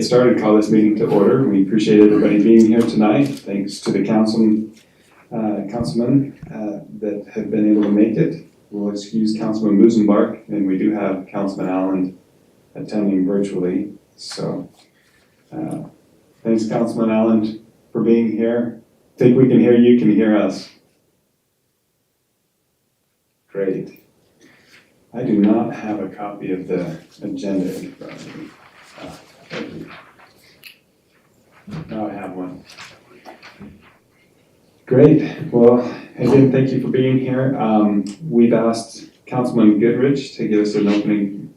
get started, call this meeting to order. We appreciate everybody being here tonight. Thanks to the councilmen that have been able to make it. We'll excuse Councilman Musenbark, and we do have Councilman Allen attending virtually. So thanks, Councilman Allen, for being here. Think we can hear you, can you hear us? Great. I do not have a copy of the agenda in front of me. Thank you. Now I have one. Great. Well, again, thank you for being here. We've asked Councilman Goodrich to give us an opening.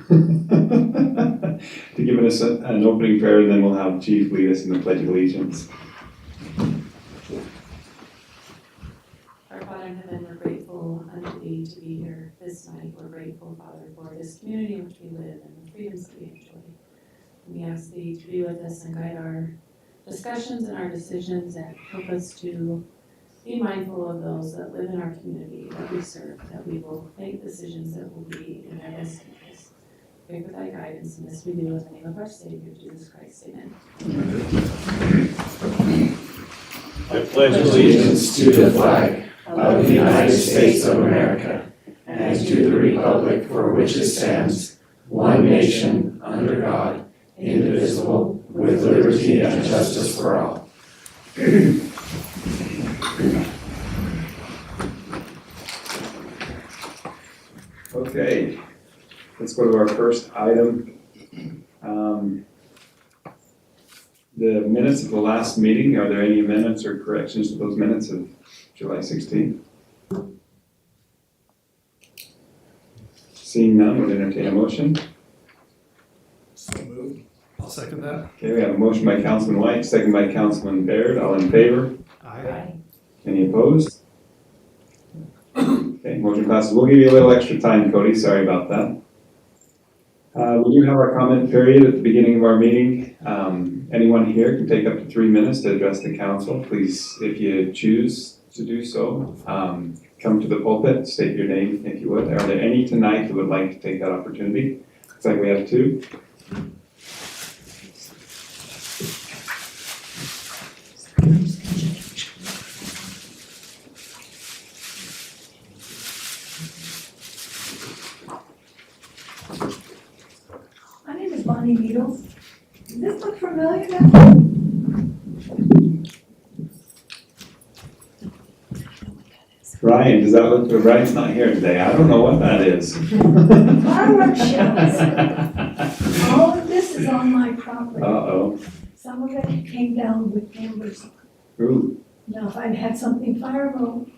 To give us an opening prayer, and then we'll have Chief lead us in the Pledge of Allegiance. Our Father in heaven, we're grateful unto thee to be here this night. We're grateful, Father, for this community in which we live and the freedoms that we enjoy. We ask thee to be with us and guide our discussions and our decisions, and help us to be mindful of those that live in our community that we serve, that we will make decisions that will be in their best interest. Pray for thy guidance, and this we do in the name of our Savior, Jesus Christ. Amen. I pledge allegiance to the flag of the United States of America and to the republic for which it stands, one nation, under God, indivisible, with liberty and justice for all. Okay, let's go to our first item. The minutes of the last meeting, are there any amendments or corrections to those minutes of July 16th? Seeing none, would entertain a motion. So moved. I'll second that. Okay, we have a motion by Councilman White, second by Councilman Baird. All in favor? Aye. Any opposed? Okay, motion passes. We'll give you a little extra time, Cody. Sorry about that. We do have our comment period at the beginning of our meeting. Anyone here can take up to 3 minutes to address the council. Please, if you choose to do so, come to the pulpit, state your name if you would. Are there any tonight who would like to take that opportunity? Looks like we have 2. My name is Bonnie Needles. Does this look familiar now? Ryan, does that look good? Ryan's not here today. I don't know what that is. Fireworks shows. All of this is on my property. Uh-oh. Some of it came down with embers. Ooh. Now, if I'd had something fireable,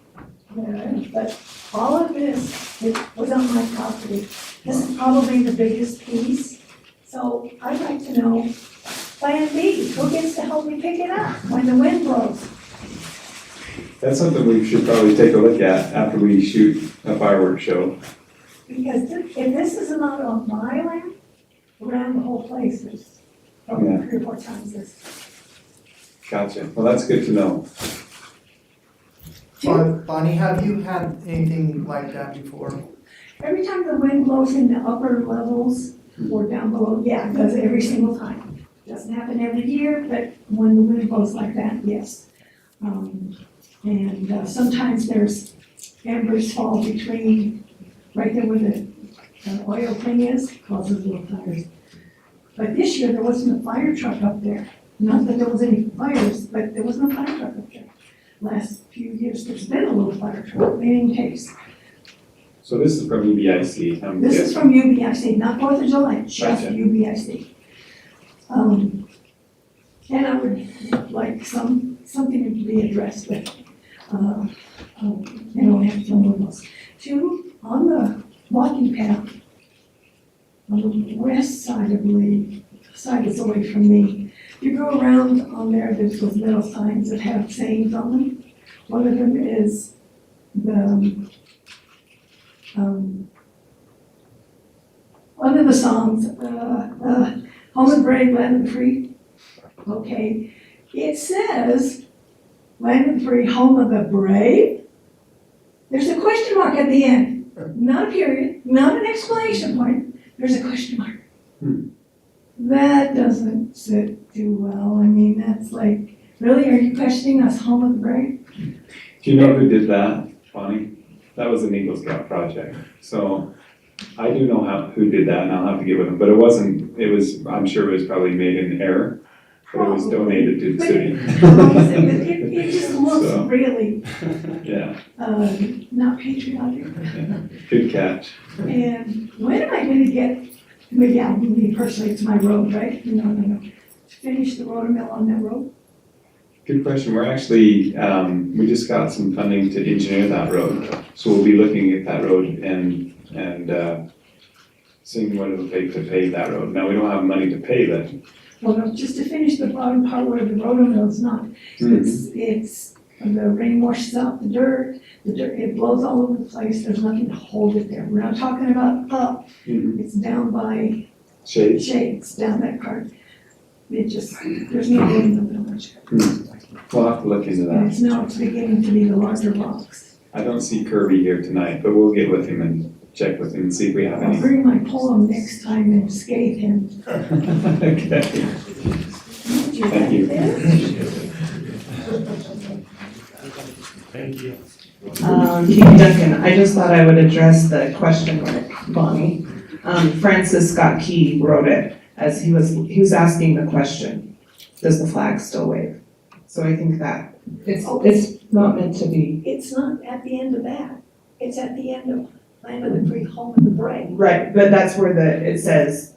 but all of this, it was on my property. This is probably the biggest piece. So I'd like to know, Plan B, who gets to help me pick it up when the wind blows? That's something we should probably take a look at after we shoot a fireworks show. Because if this is not on my land, around the whole place, there's probably 3 or 4 times this. Gotcha. Well, that's good to know. Bonnie, have you had anything like that before? Every time the wind blows in the upper levels or down below, yeah, it does every single time. Doesn't happen every year, but when the wind blows like that, yes. Sometimes there's embers fall between, right there where the oil thing is, causes little fires. But this year, there wasn't a fire truck up there. Not that there was any fires, but there was no fire truck up there. Last few years, there's been a little fire truck, in case. So this is from UBIC. This is from UBIC, not 4th of July, just Gotcha. UBIC. And I would like something to be addressed with, have someone else. 2, on the walking path, on the west side, I believe, side is away from me. You go around on there, there's those little signs that have sayings on them. One of them is one of the songs, Home of the Brave, Land of the Free. Okay, it says, Land of the Free, Home of the Brave. There's a question mark at the end, not a period, not an exclamation point, there's a question mark. That doesn't sit too well. I mean, that's like, really, are you questioning us home of the brave? Do you know who did that, Bonnie? That was an Eagle Scout project. So I do know who did that, and I'll have to get with them, but I'm sure it was probably made in error, but it was donated to the city. It just looks So. really, Yeah, not patriotic. good catch. And when am I gonna get, maybe I'll, me personally, it's my road, right? No. Finish the rotomill on that road? Good question. We're actually, we just got some funding to engineer that road. So we'll be looking at that road and seeing what it'll take to pave that road. Now, we don't have money to pave it. Well, no, just to finish the bottom part where the rotomill is not. It's, the rain washes out the dirt, it blows all over the place, there's nothing to hold it there. We're not talking about up, Mhm. it's down by Shades. Shades, down that part. It just, there's no room in the village. We'll have to look into And that. it's beginning to be the larger rocks. I don't see Kirby here tonight, but we'll get with him and check with him and see if we have I'll any. bring my poem next time and skate him. Okay. Thank you. Thank you. Katie Duncan, I just thought I would address the question mark, Bonnie. Francis Scott Key wrote it as he was asking the question, does the flag still wave? So I think that it's not meant to be. It's not at the end of that, it's at the end of Land of the Free, Home of the Brave. Right, but that's where it says,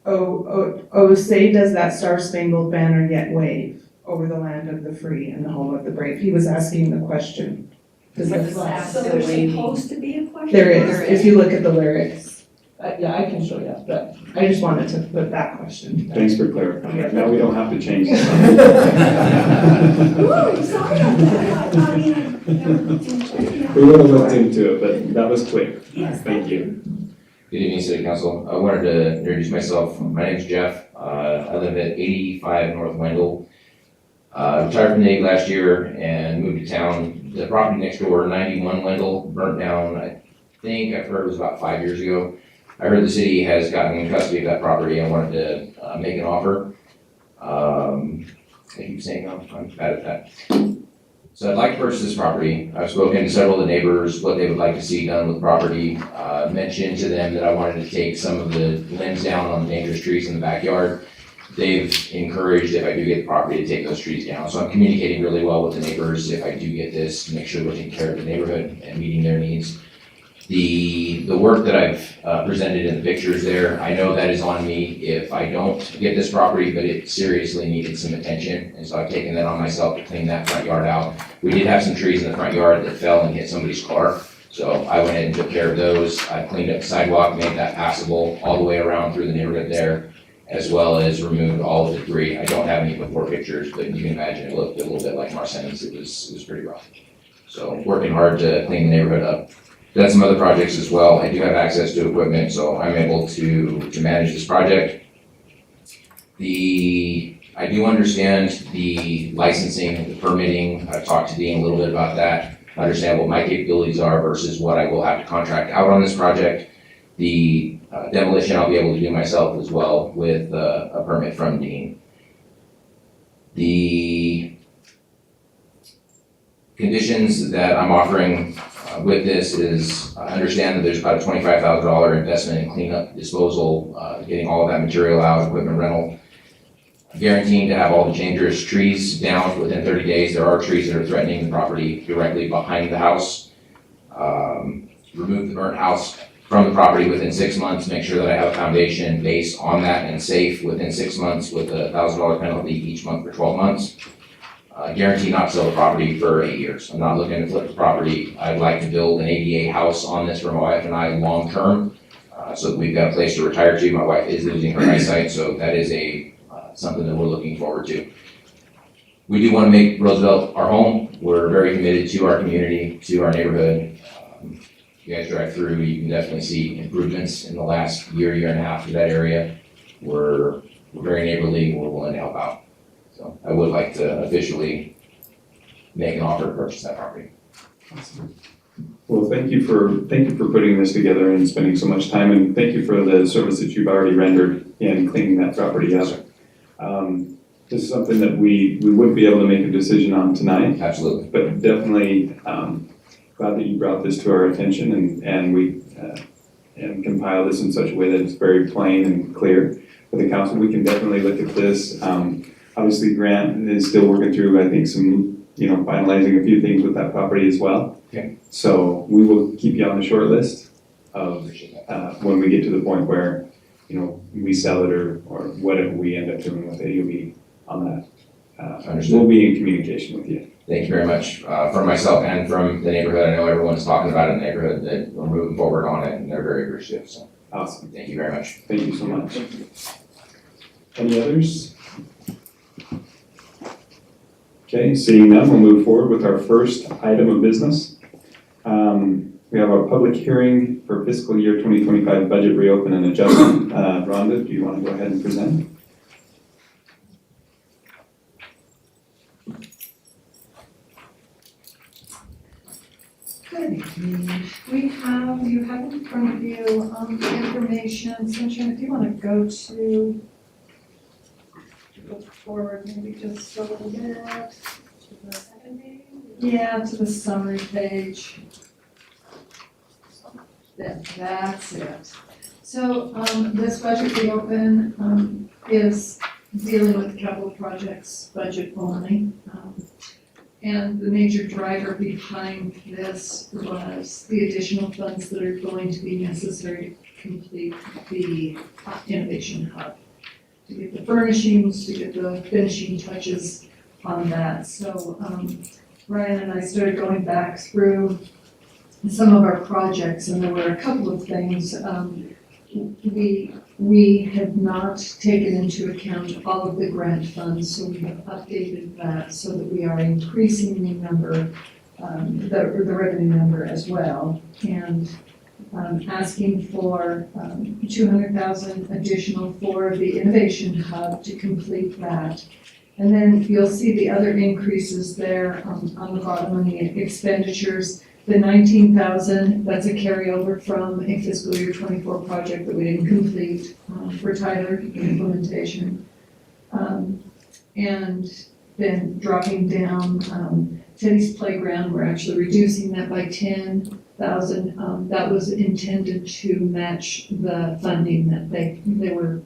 oh, say does that star-spangled banner yet wave over the land of the free and the home of the brave? He was asking the question. Does the flag So still there's wave? supposed to be a question? There is, if you look at the lyrics. Yeah, I can show you, but I just wanted to put that question. Thanks for clarifying. Now we don't have to change this. Ooh, sorry about that. I mean, I never looked into it. We would have looked into it, but that was quick. Yes, Thank you. Good evening, City Council. I wanted to introduce myself. My name's Jeff. I live at 85 North Wendell. Retired from the Navy last year and moved to town. The property next door, 91 Wendell, burnt down, I've heard it was about 5 years ago. I heard the city has gotten custody of that property. I wanted to make an offer. I keep saying I'm bad at that. So I'd like to purchase this property. I've spoken to several of the neighbors, what they would like to see done with the property. Mentioned to them that I wanted to take some of the limbs down on the dangerous trees in the backyard. They've encouraged, if I do get the property, to take those trees down. So I'm communicating really well with the neighbors if I do get this, to make sure we're taking care of the neighborhood and meeting their needs. The work that I've presented in the pictures there, I know that is on me if I don't get this property, but it seriously needed some attention. And so I've taken that on myself to clean that front yard out. We did have some trees in the front yard that fell and hit somebody's car. So I went in and took care of those. I cleaned up the sidewalk, made that passable all the way around through the neighborhood there, as well as removed all of the debris. I don't have any before pictures, but you can imagine it looked a little bit like Marseilles. It was pretty rough. So working hard to clean the neighborhood up. Done some other projects as well. I do have access to equipment, so I'm able to manage this project. I do understand the licensing, the permitting. I've talked to Dean a little bit about that. I understand what my capabilities are versus what I will have to contract out on this project. The demolition I'll be able to do myself as well with a permit from Dean. The conditions that I'm offering with this is, I understand that there's about a $25,000 investment in cleanup, disposal, getting all of that material out, equipment rental. Guaranteeing to have all the dangerous trees down within 30 days. There are trees that are threatening the property directly behind the house. Remove the burnt house from the property within 6 months, make sure that I have a foundation based on that and safe within 6 months with a $1,000 penalty each month for 12 months. Guarantee not to sell the property for 8 years. I'm not looking to flip the property. I'd like to build an ADA house on this for my wife and I long term, so that we've got a place to retire to. My wife is losing her eyesight, so that is something that we're looking forward to. We do want to make Roosevelt our home. We're very committed to our community, to our neighborhood. If you guys drive through, you can definitely see improvements in the last year and a half to that area. We're very neighborly and we're willing to help out. So I would like to officially make an offer to purchase that property. Awesome. Well, thank you for putting this together and spending so much time, and thank you for the service that you've already rendered in cleaning that property up. This is something that we wouldn't be able to make a decision on tonight, Absolutely. but definitely glad that you brought this to our attention and we and compile this in such a way that it's very plain and clear for the council. We can definitely look at this. Obviously, Grant is still working through, I think, some, finalizing a few things with that property as well. Okay. So we will keep you on the short list of Appreciate that. when we get to the point where, we sell it or whatever we end up doing with it, you'll be on that. Understood. We'll be in communication with you. Thank you very much, from myself and from the neighborhood. I know everyone's talking about it in the neighborhood, that we're moving forward on it, and they're very appreciative, so Awesome. thank you very much. Thank you so much. Any others? Okay, seeing none, we'll move forward with our first item of business. We have our public hearing for fiscal year 2025 budget reopen and adjustment. Rhonda, do you want to go ahead and present? Good evening. You have in front of you, the information, Sunshine, if you wanna go forward maybe just a little bit. To the second page? Yeah, to the summary page. That's it. So, this budget reopen, is dealing with capital projects budget only. And the major driver behind this was the additional funds that are going to be necessary to complete the innovation hub. To get the furnishings, to get the finishing touches on that. So, Ryan and I started going back through some of our projects, and there were a couple of things. We had not taken into account all of the grant funds, so we have updated that so that we are increasing the number, the revenue number as well, and asking for 200,000 additional for the innovation hub to complete that. And then you'll see the other increases there on the bottom on the expenditures. The 19,000, that's a carryover from a fiscal year 24 project that we didn't complete for Tyler implementation. And then dropping down Teddy's Playground, we're actually reducing that by 10,000. That was intended to match the funding that they were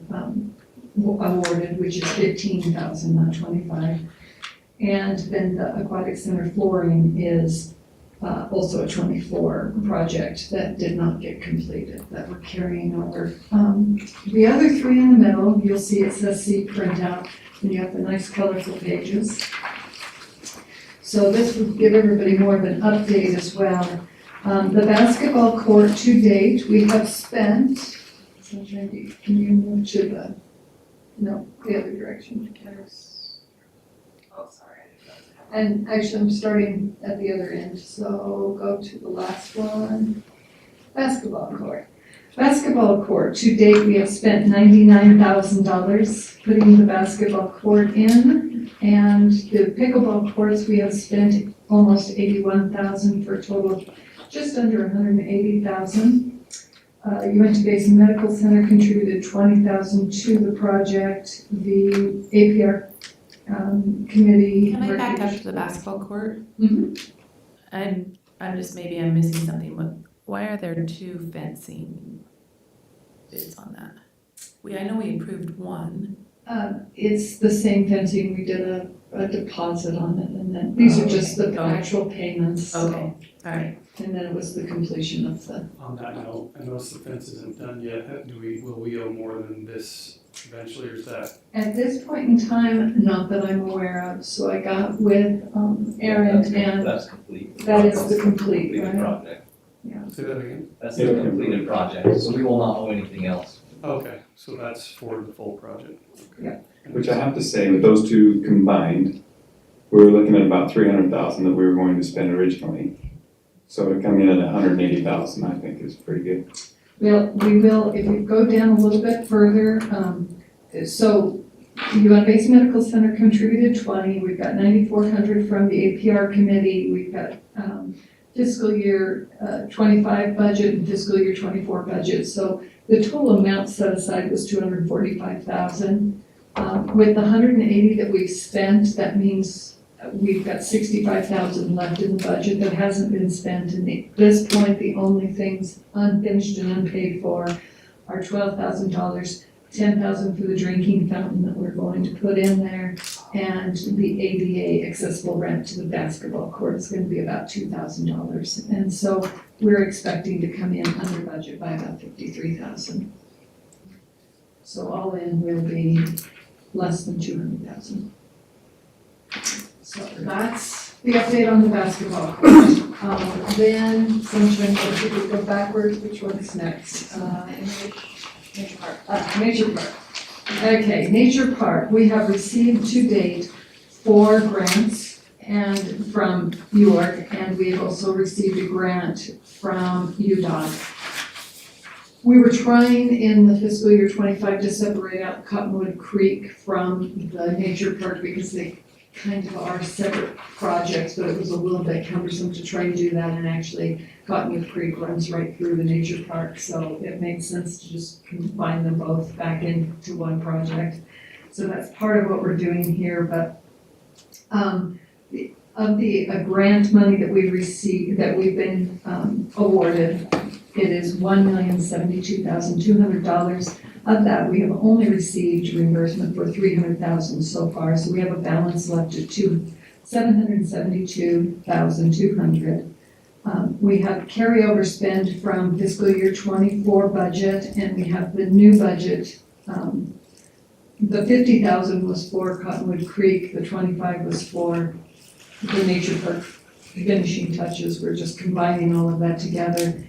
awarded, which is 15,000, not 25. And then the aquatic center flooring is also a 24 project that did not get completed, that we're carrying over. The other three in the middle, you'll see it says C printout, and you have the nice colorful pages. So this would give everybody more of an update as well. The basketball court to date, we have spent, can you move to the other direction? Oh, sorry. And actually, I'm starting at the other end, so go to the last one. Basketball court. Basketball court, to date, we have spent $99,000 putting the basketball court in. And the pickleball courts, we have spent almost $81,000 for a total of just under $180,000. UNT Basin Medical Center contributed $20,000 to the project. The APR committee. Can I back up to the basketball court? Mhm. I'm I'm missing something. Why are there two fencing bids on that? I know we approved one. It's the same fencing, we did a deposit on it, and then these are just the Okay. actual payments. Okay, all right. And then it was the completion of the, On that note, I noticed the fence isn't done yet. Will we owe more than this eventually, or is that? at this point in time, not that I'm aware of, so I got with Aaron, and That's complete. that is the complete, Completed right? project. Say that again? That's the completed project, so we will not owe anything else. Okay, so that's for the full project. Okay. Yeah. Which I have to say, with those two combined, we were looking at about 300,000 that we were going to spend originally. So to come in at 180,000, I think is pretty good. Well, we will, if we go down a little bit further, so UNT Basin Medical Center contributed 20, we've got 9,400 from the APR committee, we've got fiscal year 25 budget and fiscal year 24 budget. So the total amount set aside was $245,000. With the 180 that we've spent, that means we've got 65,000 left in the budget that hasn't been spent. And at this point, the only things unfinished and unpaid for are $12,000, $10,000 for the drinking fountain that we're going to put in there, and the ADA accessible ramp to the basketball court is going to be about $2,000. And so we're expecting to come in under budget by about $53,000. So all in will be less than $200,000. So that's the update on the basketball court. Then, Sunshine, if we go backwards, which one's next? Nature Park. Nature Park. Okay, Nature Park, we have received to date 4 grants and from York, and we have also received a grant from UDOT. We were trying in the fiscal year 25 to separate out Cottonwood Creek from the Nature Park because they kind of are separate projects, but it was a little bit cumbersome to try and do that, and actually Cottonwood Creek runs right through the Nature Park, so it made sense to just combine them both back into one project. So that's part of what we're doing here, but of the grant money that we've received, that we've been awarded, it is $1,072,200. Of that, we have only received reimbursement for $300,000 so far, so we have a balance left at $772,200. We have carryover spend from fiscal year 24 budget, and we have the new budget. The $50,000 was for Cottonwood Creek, the 25 was for the Nature Park finishing touches. We're just combining all of that together,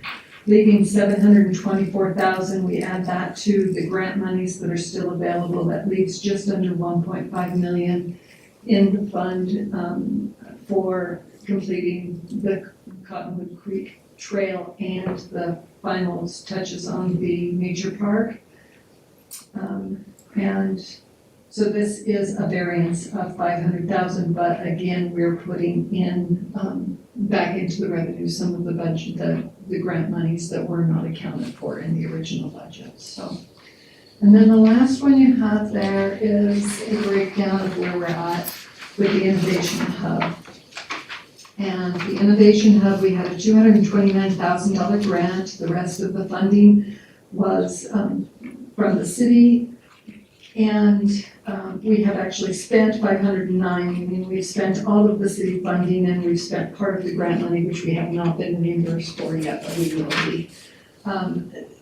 leaving $724,000. We add that to the grant monies that are still available. That leaves just under $1.5 million in the fund for completing the Cottonwood Creek Trail and the final touches on the Nature Park. And so this is a variance of $500,000, but again, we're putting in back into the revenue some of the budget, the grant monies that were not accounted for in the original budget. So, and then the last one you have there is a breakdown of where we're at with the Innovation Hub. And the Innovation Hub, we had a $229,000 grant. The rest of the funding was from the city. And we have actually spent $509. I mean, we've spent all of the city funding, and we've spent part of the grant money, which we have not been reimbursed for yet, but we will be.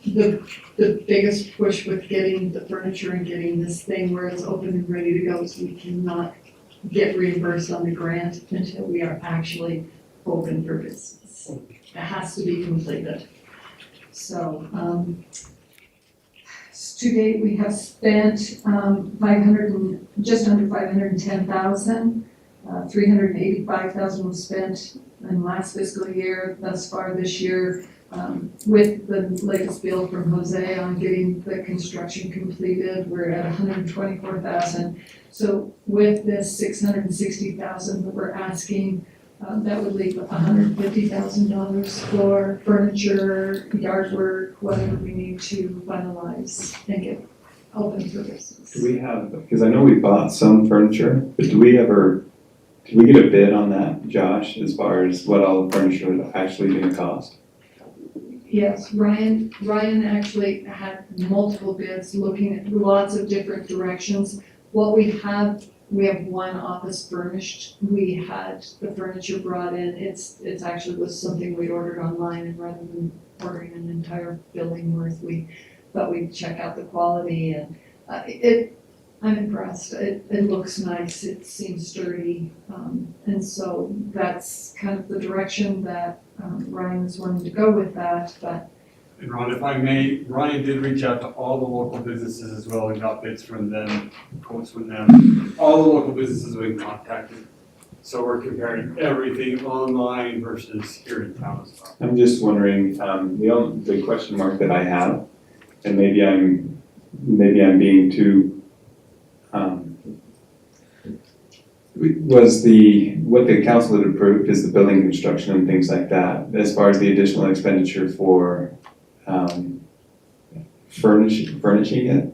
The biggest push with getting the furniture and getting this thing where it's open and ready to go is we cannot get reimbursed on the grant until we are actually open for business. It has to be completed. So, to date, we have spent just under $510,000. $385,000 was spent in last fiscal year. Thus far this year, with the latest bill from Jose on getting the construction completed, we're at $124,000. So with this $660,000 that we're asking, that would leave $150,000 for furniture, yard work, whatever we need to finalize and get open for business. Do we have, because I know we bought some furniture, but did we get a bid on that, Josh, as far as what all the furniture is actually gonna cost? Yes, Ryan actually had multiple bids looking at lots of different directions. What we have one office furnished. We had the furniture brought in. It's actually was something we ordered online, and rather than ordering an entire building worth, we thought we'd check out the quality, and I'm impressed. It looks nice. It seems sturdy, and so that's kind of the direction that Ryan is wanting to go with that. But And Ron, if I may, Ryan did reach out to all the local businesses as well and got bids from them, quotes from them. All the local businesses have been contacted. So we're comparing everything online versus here in town as well. I'm just wondering, the question mark that I have, and maybe I'm being too what the council had approved is the building construction and things like that. As far as the additional expenditure for, furnishing it,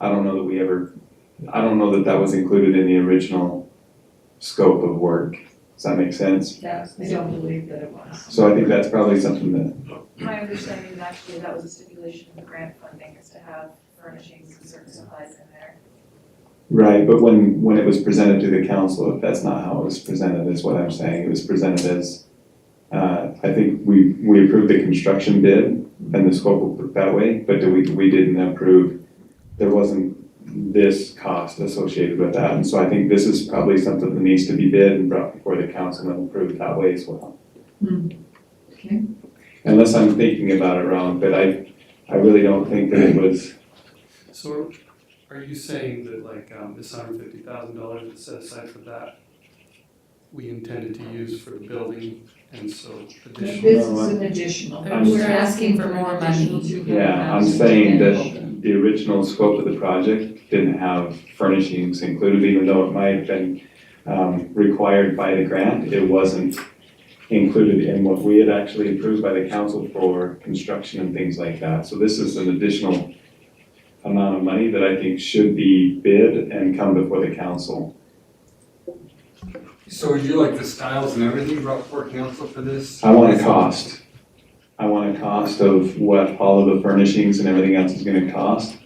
I don't know that that was included in the original scope of work. Does that make sense? Yeah, I don't believe that it was. So I think that's probably something that, My understanding is actually that was a stipulation of the grant funding is to have furnishings and certain supplies in there. right, but when it was presented to the council, that's not how it was presented, is what I'm saying. It was presented as, I think we approved the construction bid and the scope of that way, but we didn't approve, there wasn't this cost associated with that. And so I think this is probably something that needs to be bid and brought before the council and approved that way as well. Okay. Unless I'm thinking about it wrong, but I really don't think that it was. So are you saying that like this $150,000 that's set aside for that, we intended to use for the building and so This additional? is an additional. We're asking for more money. Yeah, I'm saying that the original scope of the project didn't have furnishings included, even though it might have been required by the grant. It wasn't included in what we had actually approved by the council for construction and things like that. So this is an additional amount of money that I think should be bid and come before the council. So would you like the styles and everything brought before council for this? I want a cost. I want a cost of what all of the furnishings and everything else is gonna cost,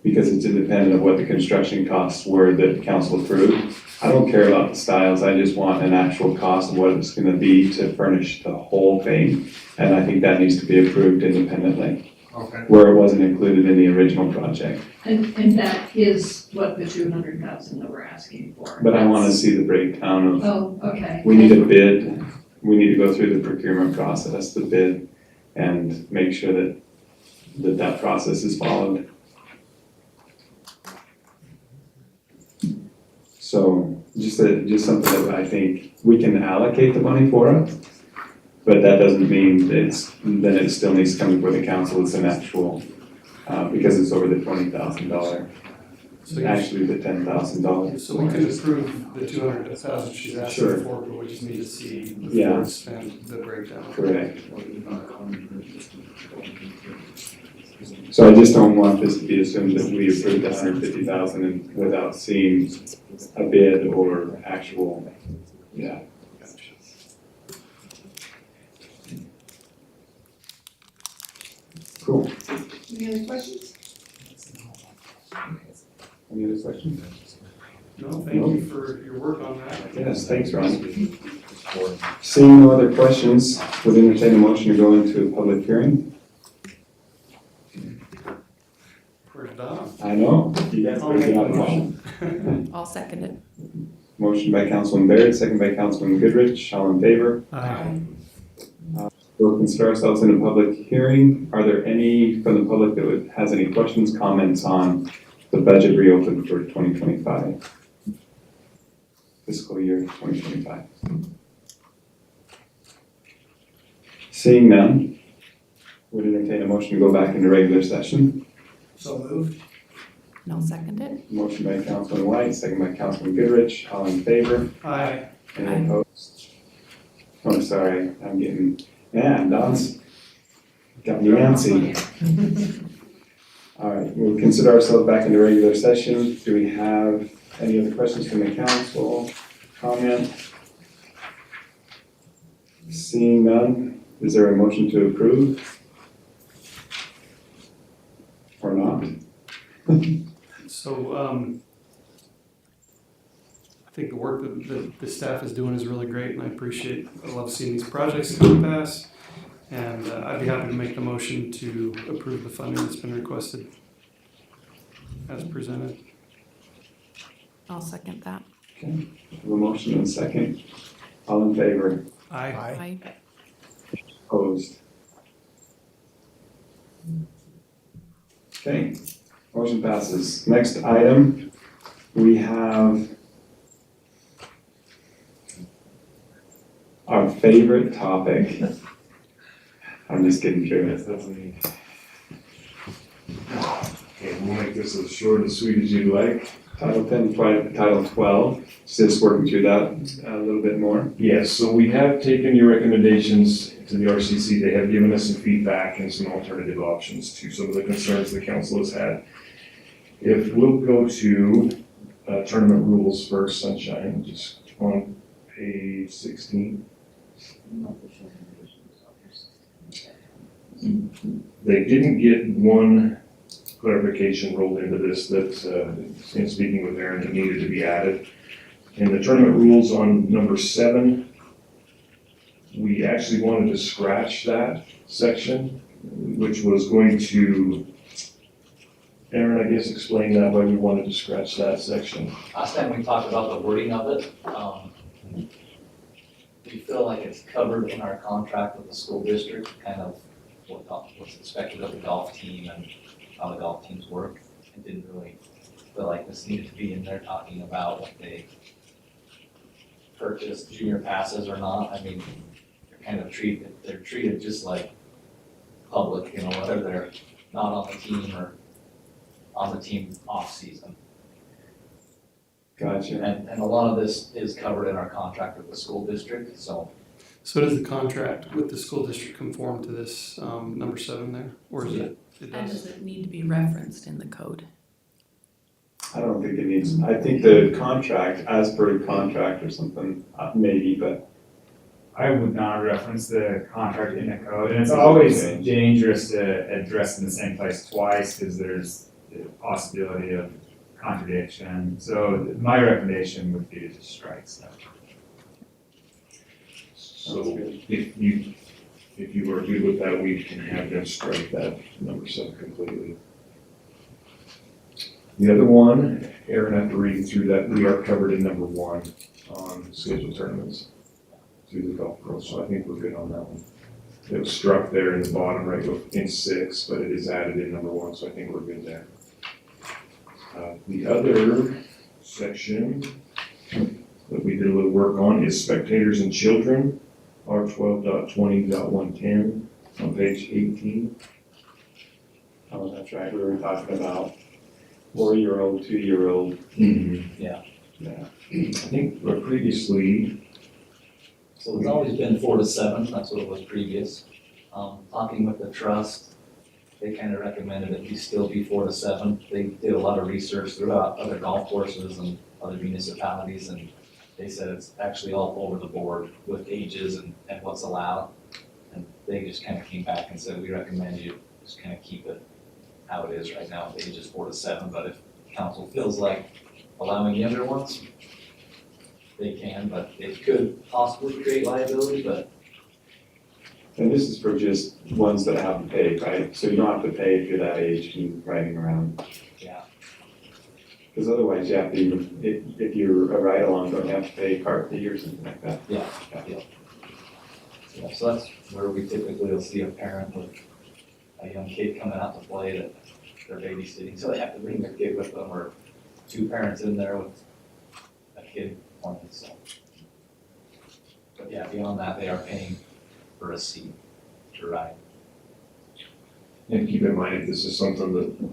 because it's independent of what the construction costs were that council approved. I don't care about the styles, I just want an actual cost of what it's gonna be to furnish the whole thing. And I think that needs to be approved independently, Okay. where it wasn't included in the original project. And that is what the 200,000 that we're asking for. But I wanna see the breakdown of, Oh, okay. we need a bid, we need to go through the procurement process, the bid, and make sure that process is followed. So just something that I think we can allocate the money for it, but that doesn't mean then it still needs to come before the council as an actual, because it's over the $20,000, So actually the $10,000. So we could approve the 200,000 she's asking Sure. for, but we just need to see Yeah. before it's spent the breakdown. Correct. So I just don't want this to be assumed that we approved the 150,000 and without seeing a bid or actual, yeah. Cool. Any other questions? Any other questions? No, thank you for your work on that. Yes, thanks, Ron. Seeing no other questions, would entertain a motion to go into a public hearing. We're done. I know, you guys are getting out of motion. I'll second it. Motion by Councilman Barrett, second by Councilman Goodrich, all in favor? We'll consider ourselves in a public hearing. Are there any from the public that has any questions, comments on the budget reopened for 2025? Fiscal year 2025. Seeing none, would entertain a motion to go back into regular session. So moved. And I'll second it. Motion by Councilman White, second by Councilman Goodrich, all in favor? Aye. Any opposed? Oh, sorry, I'm getting, man, Don's got me antsy. All right, we'll consider ourselves back into regular session. Do we have any other questions from the council? Comment? Seeing none, is there a motion to approve? Or not? So, I think the work that the staff is doing is really great, and I love seeing these projects come to pass. And I'd be happy to make the motion to approve the funding that's been requested as presented. I'll second that. Okay, we have a motion and a second. All in favor? Aye. Aye. Opposed? Okay, motion passes. Next item, we have our favorite topic. I'm just getting through it. We'll make this as short and sweet as you'd like. Title 10, Title 12, just working through that a little bit more. Yes, so we have taken your recommendations to the RCC. They have given us some feedback and some alternative options to some of the concerns the council has had. If we'll go to tournament rules first, Sunshine, just on page 16. They didn't get one clarification rolled into this that, in speaking with Aaron, that needed to be added. In the tournament rules on number 7, we actually wanted to scratch that section, which was going to, Aaron, I guess, explain that, why we wanted to scratch that section. Last time we talked about the wording of it, we feel like it's covered in our contract with the school district, kind of what's expected of the golf team and how the golf teams work. I didn't really feel like this needed to be in there talking about what they purchased junior passes or not. I mean, they're treated just like public, you know, whether they're not on the team or on the team off season. Gotcha. And a lot of this is covered in our contract with the school district, so. So does the contract with the school district conform to this number 7 there, or is it? It And does. does it need to be referenced in the code? I don't think it needs, I think the contract, as per the contract or something, maybe, but I would not reference the contract in the code, and it's always Okay. dangerous to address in the same place twice, because there's the possibility of contradiction. So my recommendation would be to strike stuff. So if you are good with that, we can have them strike that number 7 completely. The other one, Aaron, after reading through that, we are covered in number 1 on scheduled tournaments through the golf pro, so I think we're good on that one. It was struck there in the bottom right in 6, but it is added in number 1, so I think we're good there. The other section that we did a little work on is spectators and children, R12.20.110 on page 18. oh, that's right, we were talking about 4-year-old, 2-year-old. Yeah. Yeah. I think previously, So it's always been 4 to 7, that's what it was previous. Talking with the trust, they kind of recommended it still be 4 to 7. They did a lot of research throughout other golf courses and other municipalities, and they said it's actually all over the board with ages and what's allowed. And they just kind of came back and said, we recommend you just kind of keep it how it is right now, with ages 4 to 7. But if council feels like allowing younger ones, they can, but it could possibly create liability, but. And this is for just ones that haven't paid, right? So you don't have to pay if you're that age to keep riding around. Yeah. Because otherwise you have to, if you're a ride-along, don't you have to pay cart fee or something like that? Yeah, so that's where we typically will see a parent with a young kid coming out to play that they're babysitting, so they have to bring their kid with them, or 2 parents in there with a kid playing, so. But yeah, beyond that, they are paying for a seat to ride. and keep in mind, if this is something that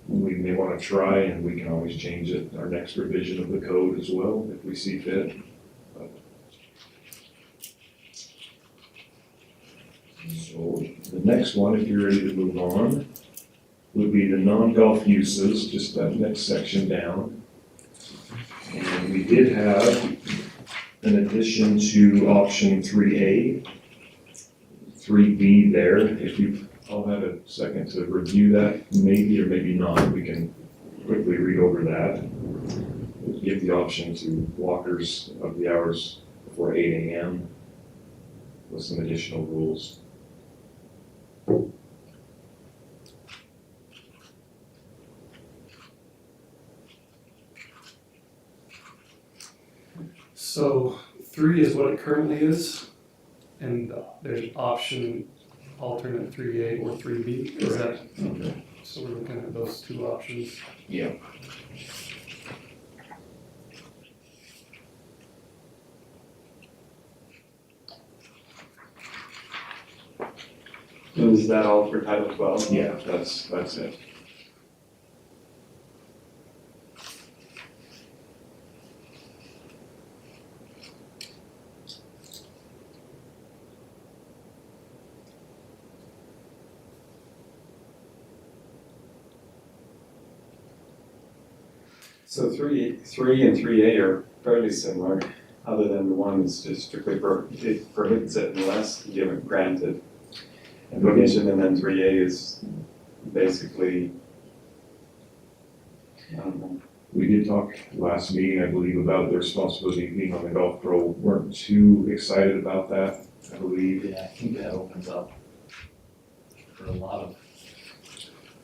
we may want to try, and we can always change it, our next revision of the code as well, if we see fit. So the next one, if you're ready to move on, would be the non-golf uses, just that next section down. And we did have an addition to option 3A, 3B there. If you've all had a second to review that, maybe or maybe not, we can quickly read over that. We'll give the option to walkers of the hours before 8 a.m. with some additional rules. So 3 is what it currently is, and there's option alternate 3A or 3B, is that? Okay. So we're looking at those 2 options. Yeah. Is that all for Title 12? Yeah, that's it. So three and 3A are fairly similar, other than the one that's just strictly it prohibits it unless given granted permission, and then 3A is basically, I don't know. We did talk last meeting, I believe, about the responsibility of being on the golf pro. Weren't too excited about that, I believe. Yeah, I think that opens up for a lot of,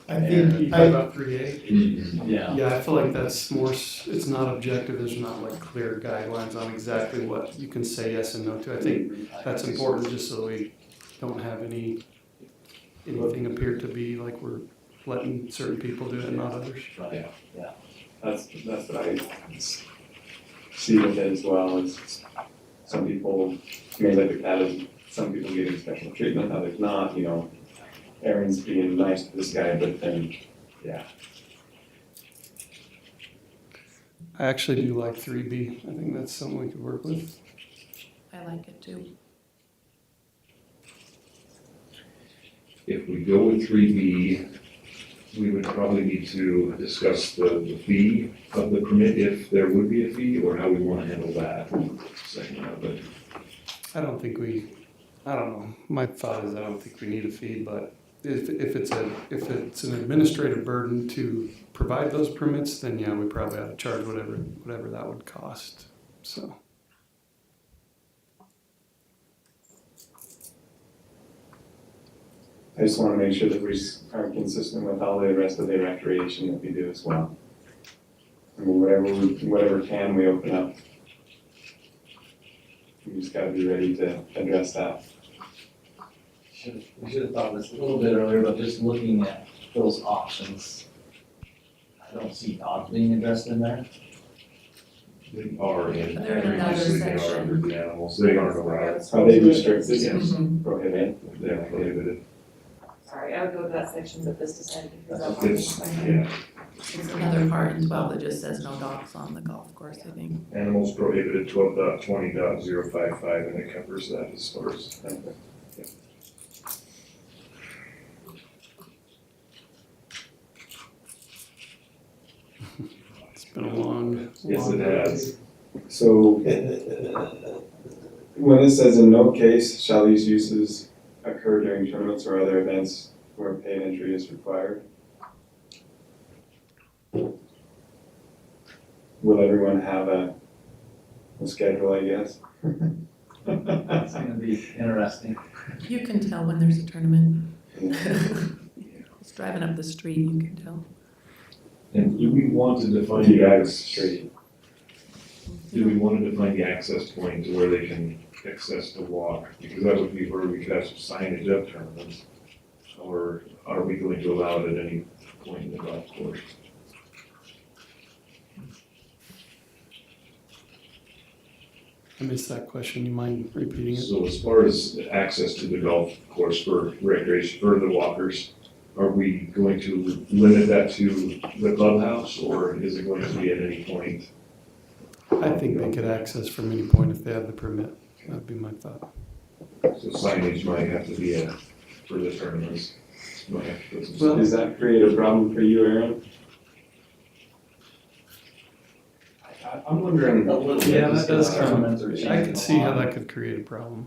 I You think, talk about 3A? yeah. Yeah, I feel like that's more, it's not objective, there's not like clear guidelines on exactly what you can say yes and no to. I think that's important just so we don't have anything appear to be like we're letting certain people do it and not others. Right, yeah. That's what I see with it as well, is some people may look at that as some people getting special treatment, others not, you know. Aaron's being nice to this guy, but then, yeah. I actually do like 3B. I think that's something we could work with. I like it too. If we go with 3B, we would probably need to discuss the fee of the permit, if there would be a fee, or how we want to handle that segment of it. I don't know. My thought is I don't think we need a fee, but if it's an administrative burden to provide those permits, then yeah, we probably ought to charge whatever that would cost. So. I just want to make sure that we are consistent with all the rest of the recreation that we do as well. I mean, whatever can we open up. We just gotta be ready to address that. We should have thought this a little bit earlier, but just looking at those options, I don't see dogs being addressed in there. They are, and They're in another obviously they are section. under the animals, they aren't allowed. Are they restricted? Yes, Prohibited? they're prohibited. Sorry, I would go to that section that this decided to resolve. It's, yeah, There's another part in 12 that just says no dogs on the golf course, I think. animals prohibited 12.20.055, and it covers that as far as. It's been a long. Yes, it has. So, when it says in no case shall these uses occur during tournaments or other events where paid entry is required, will everyone have a schedule, I guess? It's gonna be interesting. You can tell when there's a tournament. Yeah. Just driving up the street, you can tell. And do we want to define the access, do we want to define the access point to where they can access the walk? Because that would be where we could have some signage of tournaments. Or are we going to allow it at any point in the golf course? I missed that question. You mind repeating it? So as far as access to the golf course for recreation, for the walkers, are we going to limit that to the clubhouse, or is it going to be at any point? I think they could access from any point if they have the permit. That'd be my thought. So signage might have to be for the tournaments. Might have to put some. Well, Does that create a problem for you, Aaron? I'm wondering. A little bit, Yeah, just that does because kind tournaments are of, I changing could a see how lot. that could create a problem.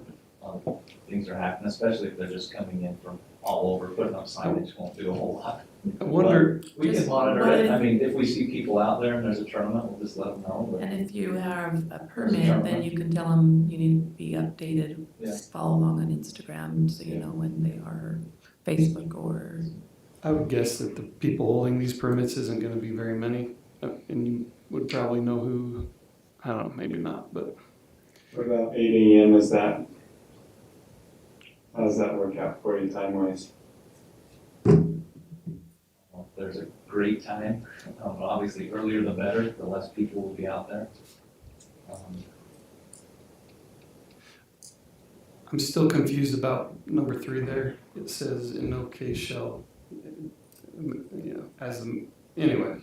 Things are happening, especially if they're just coming in from all over, putting up signage won't do a whole lot. I wonder, We can Just monitor what it, if- I mean, if we see people out there and there's a tournament, we'll just let them know, but. And if you have a permit, then you can tell them you need to be updated. Yeah. Follow along on Instagram so you know when they are, Facebook or. I would guess that the people holding these permits isn't gonna be very many, and you would probably know who, I don't know, maybe not, but What about 8 AM, is that, how does that work out for you time-wise? Well, if there's a great time, obviously earlier the better, the less people will be out there. I'm still confused about number 3 there. It says in no case shall, anyway,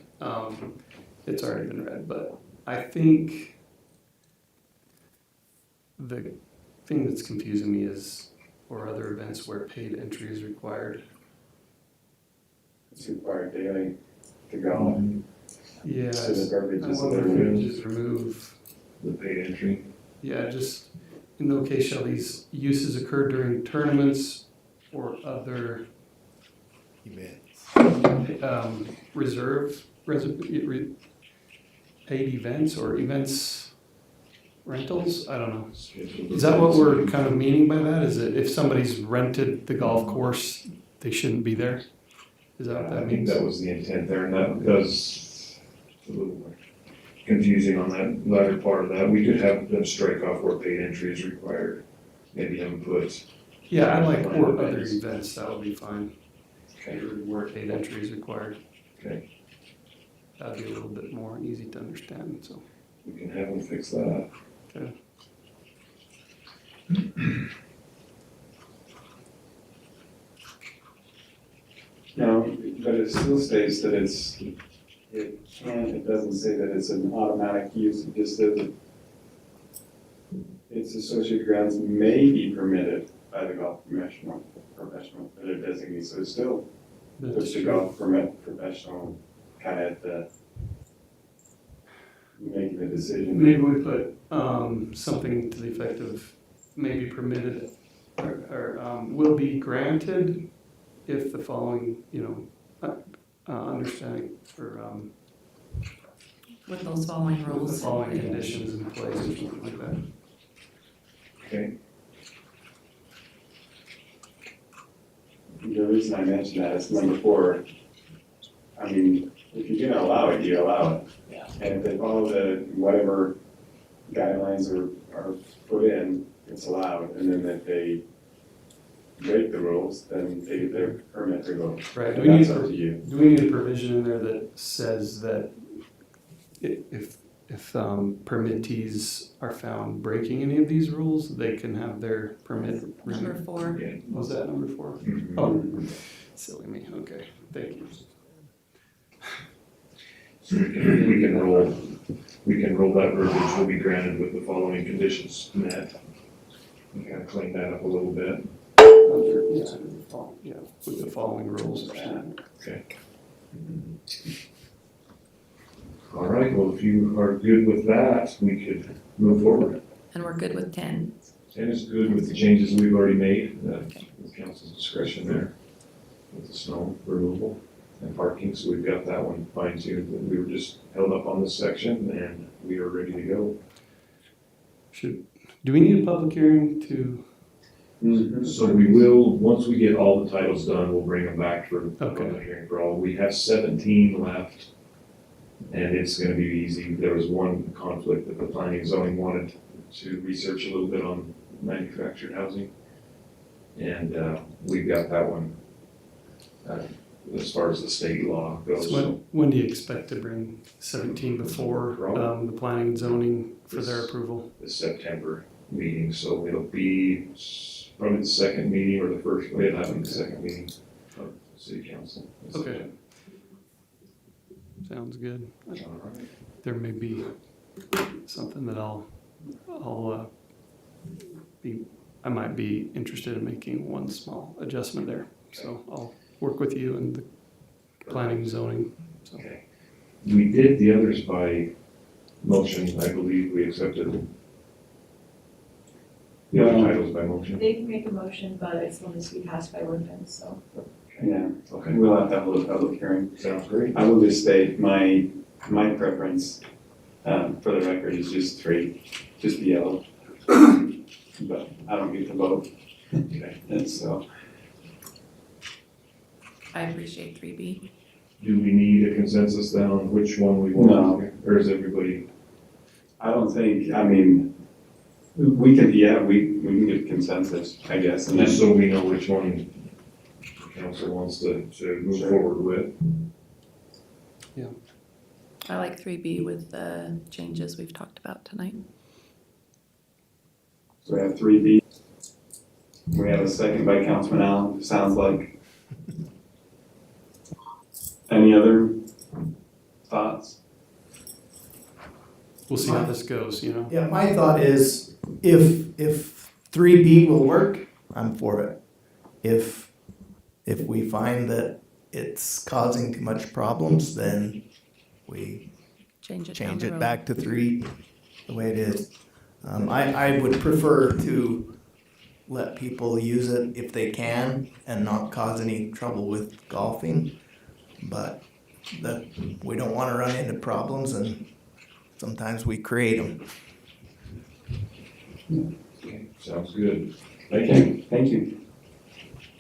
it's already been read, but I think the thing that's confusing me is, or other events where paid entry is required. It's required daily to go. Yeah, Yeah, So the garbage I is wonder there. if we just remove, The paid entry. yeah, just, in no case shall these uses occur during tournaments or other paid events or events rentals, I don't know. Is that what we're kind of meaning by that? Is it if somebody's rented the golf course, they shouldn't be there? Is that what I that think means? that was the intent there, and that does a little confusing on that latter part of that. We could have them strike off where paid entry is required. Maybe have them put. Yeah, I like or other events, that would be fine. Okay. Where paid entry is required. Okay. That'd be a little bit more easy to understand, so. We can have them fix that. Okay. No, but it still states that it doesn't say that it's an automatic use, it just says its associated grounds may be permitted by the golf professional, that are designated, so it still puts the golf professional kind of at the making the decision. Maybe we put, something to the effect of maybe permitted or will be granted if the following, understanding or, With those following with the rules. following conditions in place or something like that. Okay. The reason I mentioned that is number 4, I mean, if you're gonna allow it, you allow it. Yeah. And if they follow the, whatever guidelines are put in, it's allowed, and then if they break the rules, then they get their permit revoked. Right, And that's up to you. do we need a provision in there that says that if permittees are found breaking any of these rules, they can have their permit Number removed? 4. Was that number 4? Mhm. Oh, silly me, okay, thank you. So we can roll that verbiage will be granted with the following conditions met. We kind of clean that up a little bit. Yeah, with the following rules. Okay. All right, well, if you are good with that, we could move forward. And we're good with 10. 10 is good with the changes we've already made, with council's discretion there, with the snow removal and parking, so we've got that one fine tuned. We were just held up on this section and we are ready to go. Do we need a public hearing to? So we will, once we get all the titles done, we'll bring them back for the Okay. public hearing for all. We have 17 left, and it's gonna be easy. There was one conflict that the planning and zoning wanted to research a little bit on manufactured housing. And we've got that one as far as the state law goes. So when do you expect to bring 17 before the planning and zoning for their approval? The September meeting, so it'll be probably the second meeting or the first, it'll happen the second meeting of city council. Okay. Sounds good. All right. There may be something that I might be interested in making one small adjustment there. So I'll work with you and the planning and zoning. So. Okay. We did the others by motion, I believe we accepted the other titles by motion. They can make a motion, but it still needs to be passed by ordinance, so. Yeah, Okay, we'll have to have a little public hearing. sounds great. I will just state my preference, for the record, is just 3, just the yellow. But I don't get to vote. Okay. And so, I appreciate 3B. Do we need a consensus then on which one we want? Or is everybody? I don't think, I mean, we can get consensus, I guess, and Just then, so we know which one the council wants to move Sure. forward with. I like 3B with the changes we've talked about tonight. so we have 3B. We have a second by Councilman Allen, sounds like. Any other thoughts? We'll see how this goes, Yeah, my thought is if 3B will work, I'm for it. If we find that it's causing too much problems, then we Change it down change the it road. back to 3, the way it is. I would prefer to let people use it if they can and not cause any trouble with golfing. But we don't want to run into problems, and sometimes we create them. Sounds good. Okay, thank you.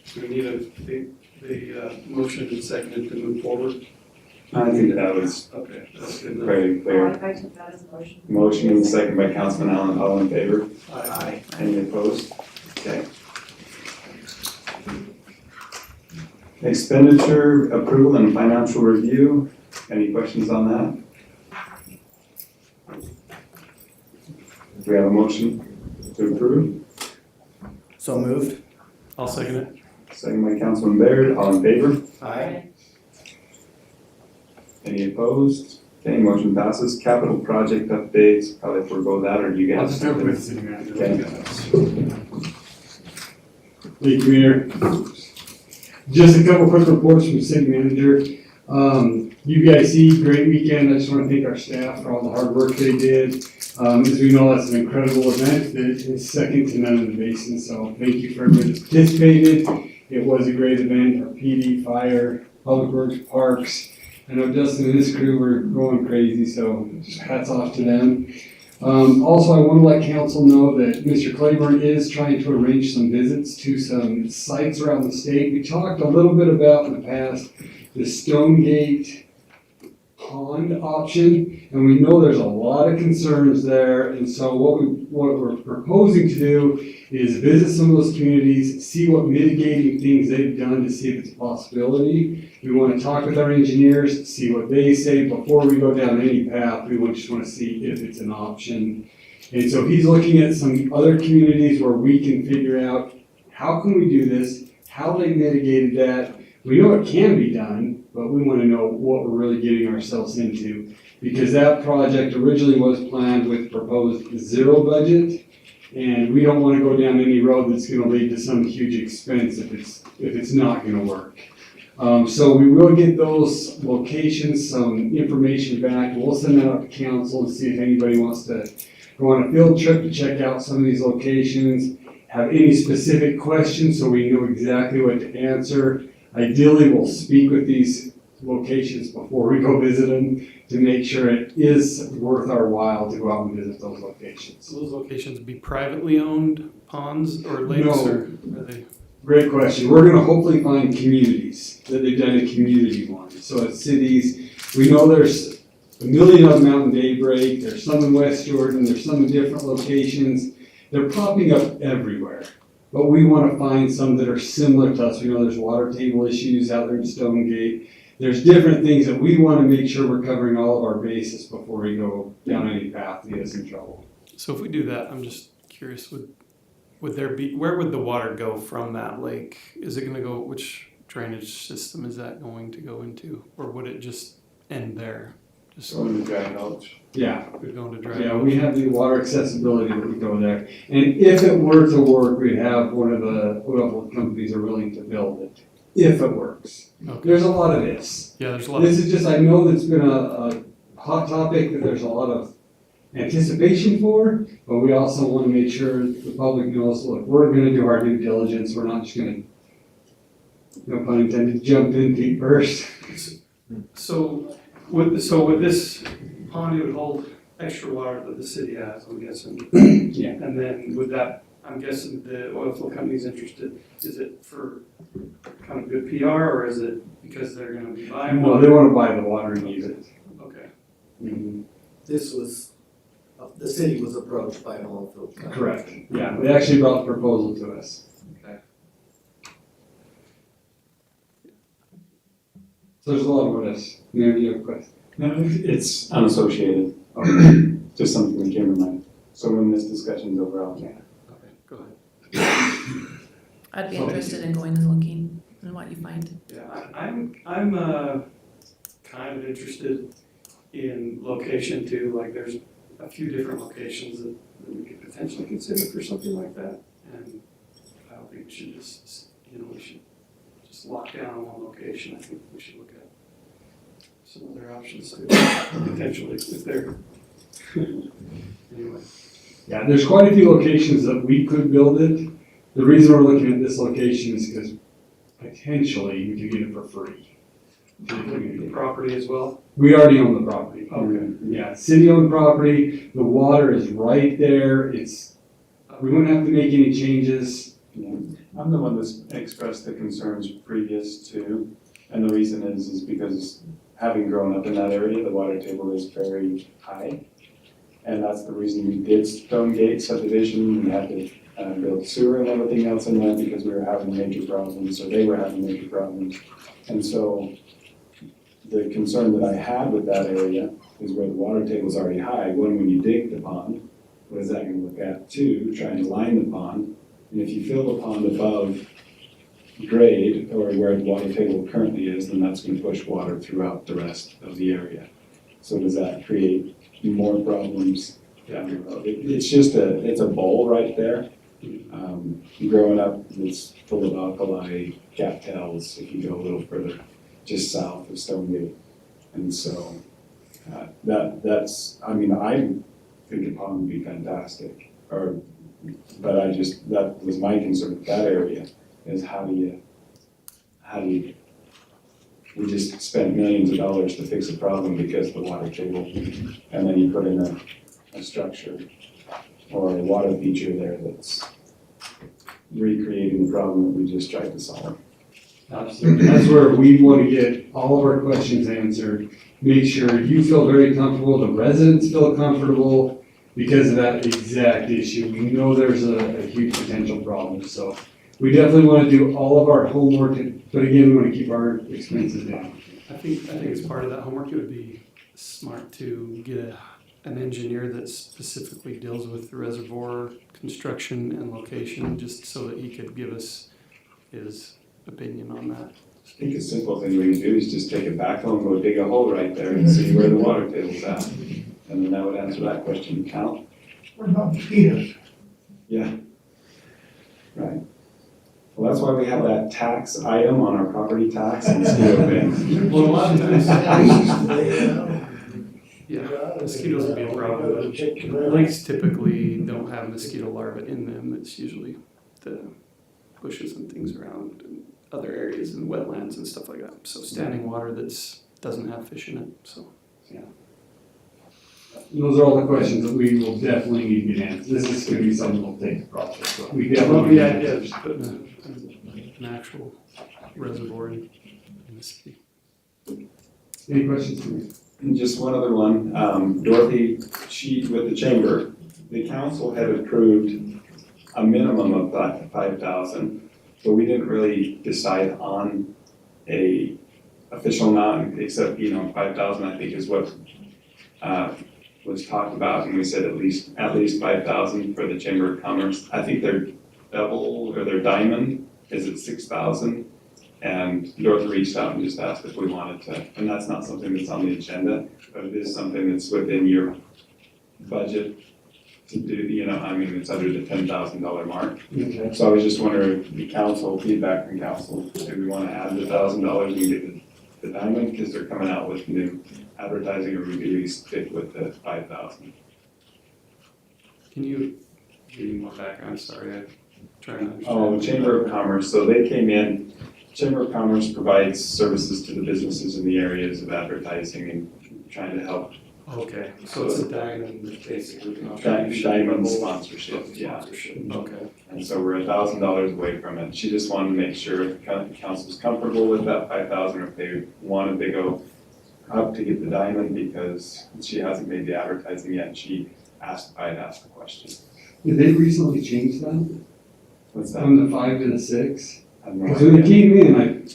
So we need the motion and second to move forward. I think that was Okay, that's good enough. very clear. I took that as a motion. Motion and second by Councilman Allen, all in favor? Aye. Any opposed? Okay. Expenditure approval and financial review, any questions on that? Do we have a motion to approve? So moved. I'll second it. Second by Councilman Baird, all in favor? Aye. Any opposed? Okay, motion passes. Capital project updates, probably forego that, or do you I'll guys? just do it with the city manager. Okay. Thank you, Mayor. Just a couple quick reports from the city manager. You guys see, great weekend. I just want to thank our staff for all the hard work they did. As we know, that's an incredible event that is second to none in the basin. So thank you for everybody that participated. It was a great event. Our PD, fire, public works, parks. I know Justin and his crew were going crazy, so just hats off to them. Also, I want to let council know that Mr. Claiborne is trying to arrange some visits to some sites around the state. We talked a little bit about in the past the Stonegate Pond option, and we know there's a lot of concerns there. And so what we're proposing to do is visit some of those communities, see what mitigating things they've done to see if it's a possibility. We want to talk with our engineers, see what they say before we go down any path. We just want to see if it's an option. And so he's looking at some other communities where we can figure out how can we do this, how they mitigated that. We know it can be done, but we want to know what we're really getting ourselves into. Because that project originally was planned with proposed 0 budget. And we don't want to go down any road that's going to lead to some huge expense if it's not going to work. So we will get those locations, some information back. We'll send that out to council and see if anybody wants to go on a field trip to check out some of these locations, have any specific questions so we know exactly what to answer. Ideally, we'll speak with these locations before we go visit them to make sure it is worth our while to go out and visit those locations. So those locations be privately owned ponds or lakes, No. or are they? Great question. We're gonna hopefully find communities that they've done a community one. So it's cities, we know there's a million of them out in Daybreak, there's some in West Jordan, there's some in different locations. They're popping up everywhere. But we wanna find some that are similar to us. We know there's water table issues out there in Stonegate. There's different things that we wanna make sure we're covering all of our bases before we go down any path to get us in trouble. So if we do that, I'm just curious, would there be, where would the water go from that lake? Is it gonna go, which drainage system is that going to go into? Or would it just end there? Just Going to Dry Gulch. Yeah. would go into dry? Yeah, we have the water accessibility that would go there. And if it were to work, we'd have one of the oil companies are willing to build it, if it works. Okay. There's a lot of this. Yeah, there's a lot This of, is just, I know that's been a hot topic that there's a lot of anticipation for, but we also want to make sure the public knows, look, we're gonna do our due diligence. We're not just gonna, no pun intended, jump in feet first. so with this pond, it would hold extra water that the city has, I'm guessing. Yeah. And then with that, I'm guessing the oil field company's interested, is it for kind of good PR, or is it because they're gonna be buying Well, water? they wanna buy the water and use it. Okay. This was, the city was approached by an oil field company. Correct. Yeah, they actually brought the proposal to us. Okay. So there's a lot of what is. Maybe you have a question. No, it's unassociated, just something that came to mind. So when this discussion's over, I'll Okay, go ahead. I'd be interested in going and looking and what you find. Yeah, I'm kind of interested in location too, like there's a few different locations that we could potentially consider for something like that. And I don't think we should just, we should just lock down on one location. I think we should look at some other options too, potentially, if they're, anyway. Yeah, there's quite a few locations that we could build it. The reason we're looking at this location is because potentially we could get it for free to the community. Property as well? We already own the property. Okay. Yeah, city-owned property, the water is right there, we wouldn't have to make any changes. I'm the one that's expressed the concerns previous to, and the reason is because having grown up in that area, the water table is very high. And that's the reason we did Stonegate subdivision, we had to build sewer and everything else in there because we were having major problems, or they were having major problems. And so the concern that I had with that area is where the water table is already high, when you dig the pond, what is that gonna look at? Two, trying to line the pond, and if you fill the pond above grade, or where the water table currently is, then that's gonna push water throughout the rest of the area. So does that create more problems down the road? It's just it's a bowl right there. Growing up, it's full of alkali cattails if you go a little further, just south of Stonegate. And so that's, I mean, I think a pond would be fantastic, but that was my concern with that area, is how do you, we just spent millions of dollars to fix a problem because of the water table, and then you put in a structure or a water feature there that's recreating the problem that we just tried to solve. Absolutely. That's where we want to get all of our questions answered, make sure you feel very comfortable, the residents feel comfortable because of that exact issue. We know there's a huge potential problem, so we definitely want to do all of our homework, but again, we want to keep our expenses down. I think as part of that homework, it would be smart to get an engineer that specifically deals with the reservoir construction and location, just so that he could give us his opinion on that. I think a simple thing we can do is just take a backhoe and go dig a hole right there and see where the water table's at. And then that would answer that question. Count? What about mosquitoes? Yeah. Right. Well, that's why we have that tax item on our property tax and mosquito bins. Well, a lot of times, yeah, mosquitoes would be a problem. Lakes typically don't have mosquito larvae in them. It's usually the bushes and things around and other areas and wetlands and stuff like that. So standing water doesn't have fish in it, so. Those are all the questions that we will definitely need to get answered. This is going to be something we'll take the process, but we definitely Well, need yeah, answers. just putting an actual reservoir in the city. Any questions for me? And just one other one, Dorothy, with the chamber, the council had approved a minimum of 5,000, but we didn't really decide on a official amount, except, 5,000 I think is what was talked about, and we said at least 5,000 for the Chamber of Commerce. I think their double or their diamond is at 6,000. And Dorothy reached out and just asked if we wanted to, and that's not something that's on the agenda, but it is something that's within your budget to do, it's under the $10,000 mark. Okay. So I was just wondering, the council, feedback from council, do we want to add the $1,000 and get the diamond, because they're coming out with new advertising, or we at least stick with the 5,000? Can you give me more background? Sorry, I'm trying to understand. Oh, Chamber of Commerce, so they came in, Chamber of Commerce provides services to the businesses in the areas of advertising and trying to help. Okay, so it's a diamond, basically. Diamond sponsorship, yeah. Sponsorship, okay. And so we're $1,000 away from it. She just wanted to make sure if the council's comfortable with that 5,000, or if they wanted to go up to get the diamond, because she hasn't made the advertising yet. And she asked if I'd asked the question. Did they recently change that? What's that? From the 5 to the 6? I have no Because when they idea. came in,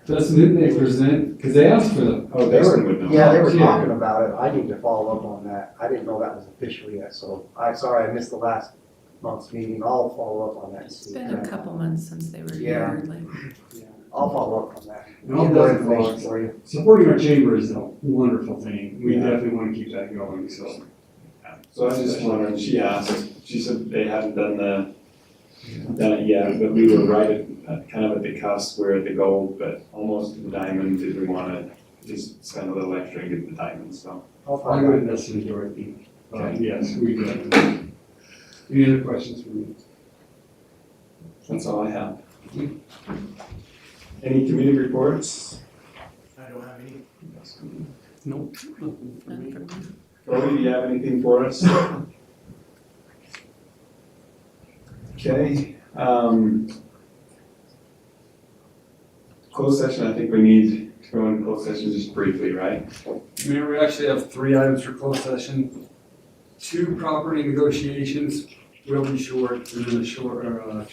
Dustin, didn't they present, because they asked for the, Oh, Dustin would know. Yeah, they were Yeah. talking about it. I need to follow up on that. I didn't know that was official yet, so sorry I missed the last month's meeting. I'll follow up on that. and It's see. been a couple months since they were Yeah. here, I'll follow up on that. And all Get more Dustin information Fox. for you. Supporting our chamber is a wonderful thing. We Yeah. definitely want to keep that going, so. So I was just wondering, she asked, she said they hadn't done it yet, but we were right at kind of at the cusp, we're at the gold, but almost at the diamond. Did we want to just spend a little extra and get the diamonds, so. I'll find my message, Dorothy. Yes, we do. Any other questions for me? That's all I have. Any committee reports? I don't have any. Nope, nothing for me. Cody, do you have anything for us? Okay, closed session, I think we need to go into closed session just briefly, right? Mayor, we actually have 3 items for closed session. 2 property negotiations will be short, and then a short, what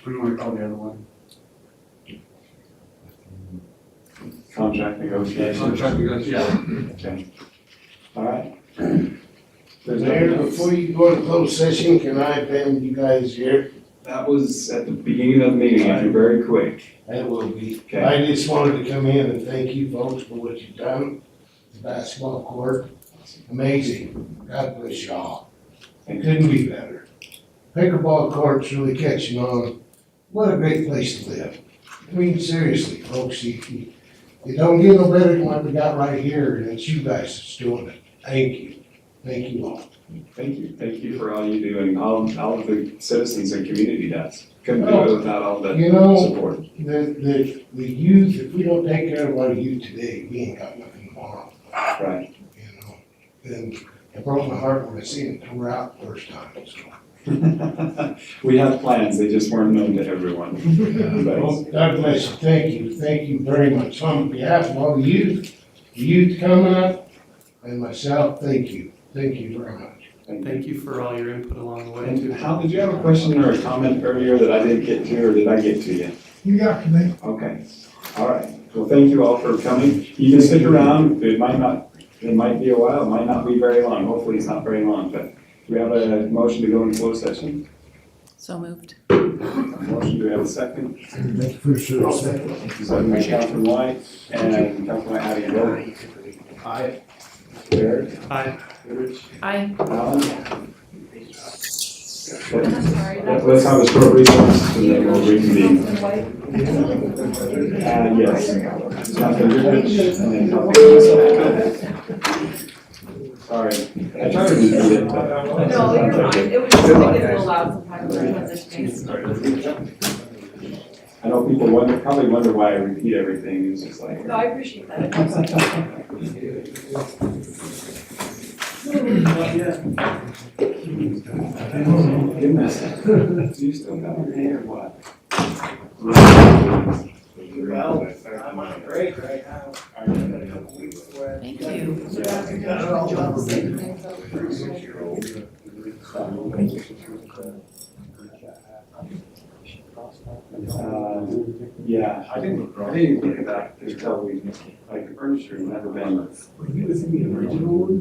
do you want to call the other one? Contract negotiations. Contract negotiation. Okay. All right. There's Mayor, nothing else. before you go to closed session, can I append you guys here? That was at the beginning of the meeting, if you're very quick. It will be. Okay. I just wanted to come in and thank you folks for what you've done. The basketball court, amazing. God bless y'all. It couldn't be better. Pickleball court's really catching on. What a great place to live. I mean, seriously, folks, you don't get no better than what we got right here, and it's you guys that's doing it. Thank you. Thank you all. Thank you for all you do and all of the citizens and community does. Couldn't do it without all the You know, support. the youth, if we don't take care of our youth today, we ain't got nothing tomorrow. Right. You know, and it broke my heart when I seen it tore out the first time, so. We had plans, they just weren't known to everyone. Well, God bless you, thank you very much. On behalf of all the youth coming up, and myself, thank you very much. Thank you for all your input along the way And too. Hal, did you have a question or a comment earlier that I didn't get to, or did I get to you? You got to me. Okay, all right. Well, thank you all for coming. You can stick around. It might be a while, it might not be very long. Hopefully it's not very long, but do we have a motion to go into closed session? So moved. Motion, do we have a second? For sure. Second by Councilman White and Councilman how do you vote? Aye. Barrett? Aye. Goodrich? Aye. Alan? I'm sorry. Let's have a short recess and then we'll reconvene. Yes. Councilman Goodrich and then Councilman. Sorry, I tried to repeat it, but. No, you're fine. It was just to get it allowed some time for transitioning. I know people probably wonder why I repeat everything, it's just like. No, I appreciate that. Goodness, you still got your hair, what? Well, I'm on a break right now. Thank you. Yeah, I didn't look at that until the furniture had never been. Was it the original one?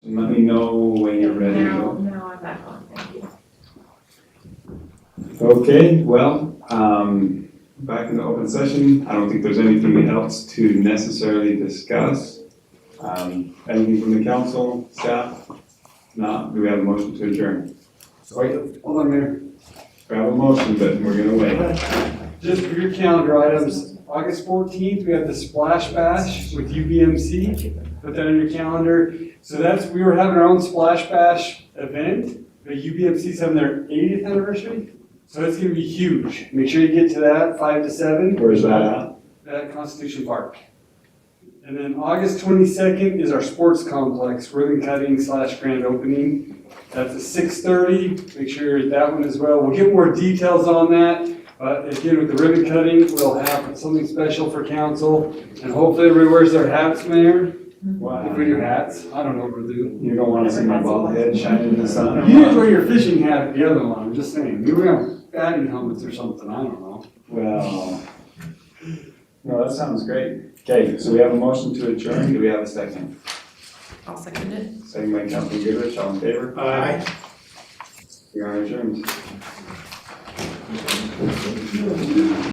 Let me know when you're ready to go. Now I'm back on, thank you. Okay, well, back in the open session, I don't think there's anything else to necessarily discuss. Anything from the council, staff? Not, do we have a motion to adjourn? Wait, hold on, Mayor. We have a motion, but we're gonna wait. Just for your calendar items, August 14th, we have the Splash Bash with UBMC. Put that on your calendar. So we were having our own Splash Bash event, but UBMC's having their 80th anniversary. So it's gonna be huge. Make sure you get to that, 5 to 7. Where's that at? At Constitution Park. And then August 22nd is our sports complex, ribbon cutting / grand opening. That's at 6:30. Make sure you're at that one as well. We'll get more details on that. But again, with the ribbon cutting, we'll have something special for council. And hopefully everybody wears their hats, Mayor. Wow. If we do hats, I don't know what to do. You don't wanna see my bald head shining in the sun? or You what? just wear your fishing hat at the other one, I'm just saying. Maybe we have batting helmets or something, I don't know. Well, no, that sounds great. Okay, so we have a motion to adjourn. Do we have a second? I'll second it. Second by Councilman Goodrich, all in favor? Aye. We are adjourned.